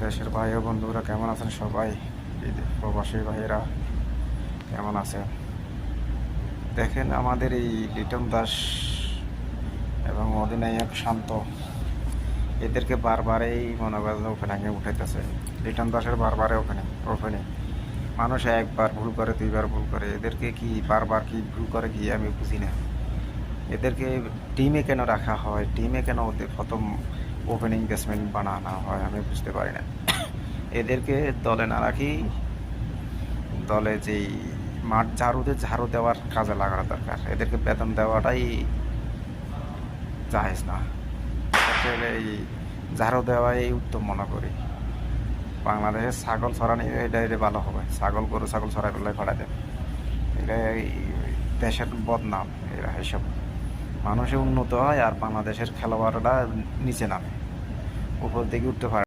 দেশের ভাই ও বন্ধুরা কেমন আছেন সবাই? এই যে প্রবাসী ভাইয়েরা কেমন আছে? দেখেন আমাদের এই লিটন দাস এবং অধিনায়ক শান্ত এদেরকে বারবারই মনে করেন ওপেনিংয়ে উঠাইতেছে। লিটন দাসের বারবারে ওপেনিং মানুষ একবার ভুল করে, দুইবার ভুল করে, এদেরকে কি বারবার কি ভুল করে কি আমি বুঝি না। এদেরকে টিমে কেন রাখা হয়, টিমে কেন ওদের প্রথম ওপেনিং ব্যাটসম্যান বানানো হয় আমি বুঝতে পারি না। এদেরকে দলে না রাখি দলে যেই মাঠ ঝাড়ু দেওয়ার কাজে লাগানো দরকার। এদেরকে বেতন দেওয়াটাই জায়েজ না। আসলে এই ঝাড়ু দেওয়াই উত্তম মনে করি। বাংলাদেশের ছাগল ছড়ানি এটা ভালো হবে। গরু ছাগল ছড়াই পেলে ফাড়াই দেবে, এটা এই দেশের বদনাম। এরা এসব মানুষের উন্নত হয় আর বাংলাদেশের খেলোয়াড়রা নিচে নামে, উপর দিকে উঠতে পারে।